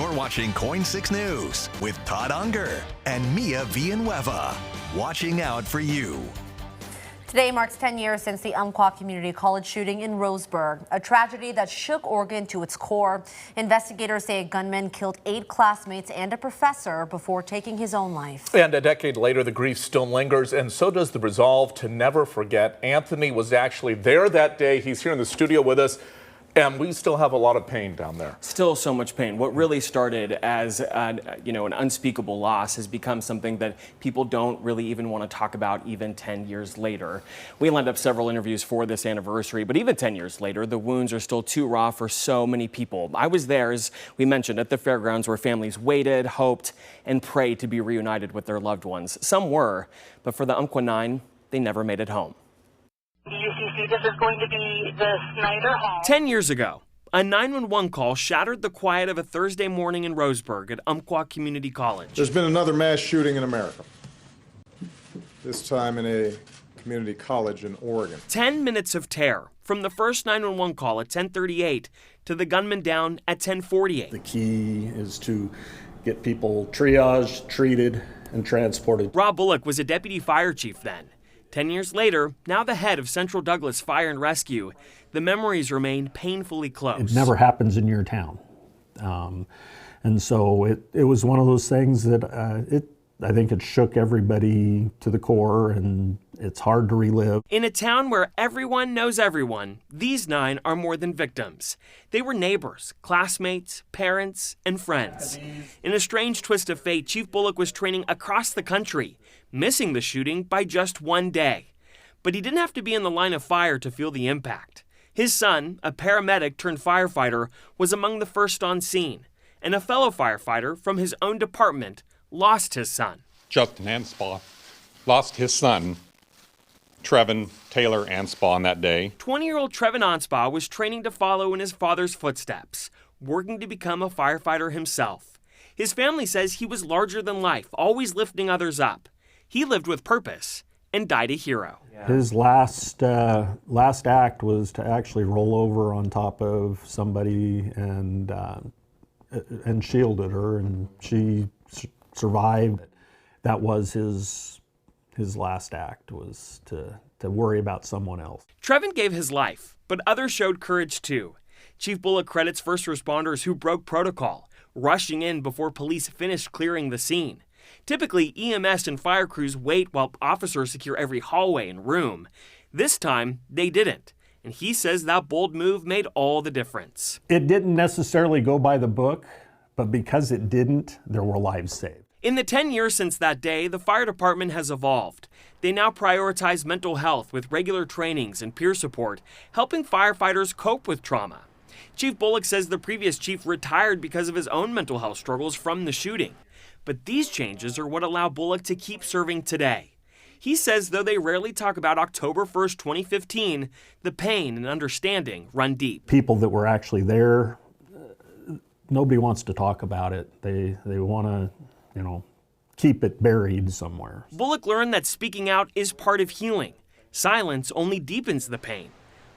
You're watching Coin 6 News with Todd Unger and Mia Villanueva. Watching out for you. Today marks 10 years since the Umpqua Community College shooting in Roseburg, a tragedy that shook Oregon to its core. Investigators say a gunman killed 8 classmates and a professor before taking his own life. And a decade later, the grief still lingers, and so does the resolve to never forget. Anthony was actually there that day. He's here in the studio with us. And we still have a lot of pain down there. Still so much pain. What really started as an unspeakable loss has become something that people don't really even want to talk about even 10 years later. We lined up several interviews for this anniversary, but even 10 years later, the wounds are still too raw for so many people. I was there, as we mentioned, at the fairgrounds where families waited, hoped, and prayed to be reunited with their loved ones. Some were, but for the Umpqua 9, they never made it home. UCC, this is going to be the Snyder Hall. 10 years ago, a 911 call shattered the quiet of a Thursday morning in Roseburg at Umpqua Community College. There's been another mass shooting in America, this time in a community college in Oregon. 10 minutes of terror, from the first 911 call at 10:38 to the gunman down at 10:48. The key is to get people triaged, treated, and transported. Rob Bullock was a deputy fire chief then. 10 years later, now the head of Central Douglas Fire and Rescue, the memories remain painfully close. It never happens in your town. And so it was one of those things that I think it shook everybody to the core, and it's hard to relive. In a town where everyone knows everyone, these 9 are more than victims. They were neighbors, classmates, parents, and friends. In a strange twist of fate, Chief Bullock was training across the country, missing the shooting by just 1 day. But he didn't have to be in the line of fire to feel the impact. His son, a paramedic turned firefighter, was among the first on scene, and a fellow firefighter from his own department lost his son. Justin Anspaugh lost his son, Trevin Taylor Anspaugh, on that day. 20-year-old Trevin Anspaugh was training to follow in his father's footsteps, working to become a firefighter himself. His family says he was larger than life, always lifting others up. He lived with purpose and died a hero. His last act was to actually roll over on top of somebody and shielded her, and she survived. That was his last act, was to worry about someone else. Trevin gave his life, but others showed courage too. Chief Bullock credits first responders who broke protocol, rushing in before police finished clearing the scene. Typically, EMS and fire crews wait while officers secure every hallway and room. This time, they didn't, and he says that bold move made all the difference. It didn't necessarily go by the book, but because it didn't, there were lives saved. In the 10 years since that day, the fire department has evolved. They now prioritize mental health with regular trainings and peer support, helping firefighters cope with trauma. Chief Bullock says the previous chief retired because of his own mental health struggles from the shooting. But these changes are what allow Bullock to keep serving today. He says though they rarely talk about October 1st, 2015, the pain and understanding run deep. People that were actually there, nobody wants to talk about it. They want to, keep it buried somewhere. Bullock learned that speaking out is part of healing. Silence only deepens the pain.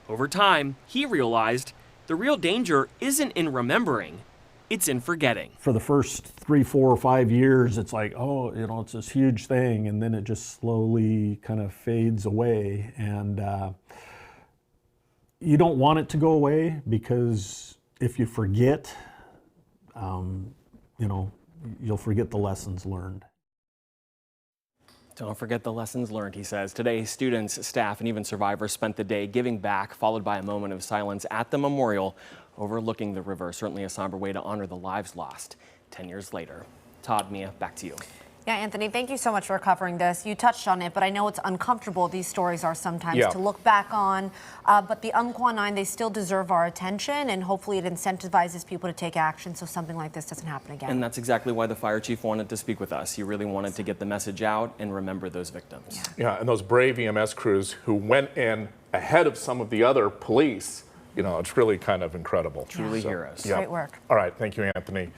Over time, he realized the real danger isn't in remembering, it's in forgetting. For the first 3, 4, or 5 years, it's like, it's this huge thing, and then it just slowly kind of fades away. And you don't want it to go away, because if you forget, you'll forget the lessons learned. Don't forget the lessons learned, he says. Today, students, staff, and even survivors spent the day giving back, followed by a moment of silence at the memorial overlooking the river. Certainly a somber way to honor the lives lost 10 years later. Todd, Mia, back to you. Yeah, Anthony, thank you so much for covering this. You touched on it, but I know it's uncomfortable. These stories are sometimes to look back on. But the Umpqua 9, they still deserve our attention, and hopefully it incentivizes people to take action so something like this doesn't happen again. And that's exactly why the fire chief wanted to speak with us. He really wanted to get the message out and remember those victims. Yeah, and those brave EMS crews who went in ahead of some of the other police, it's really kind of incredible. Truly heroes. Great work. All right, thank you, Anthony.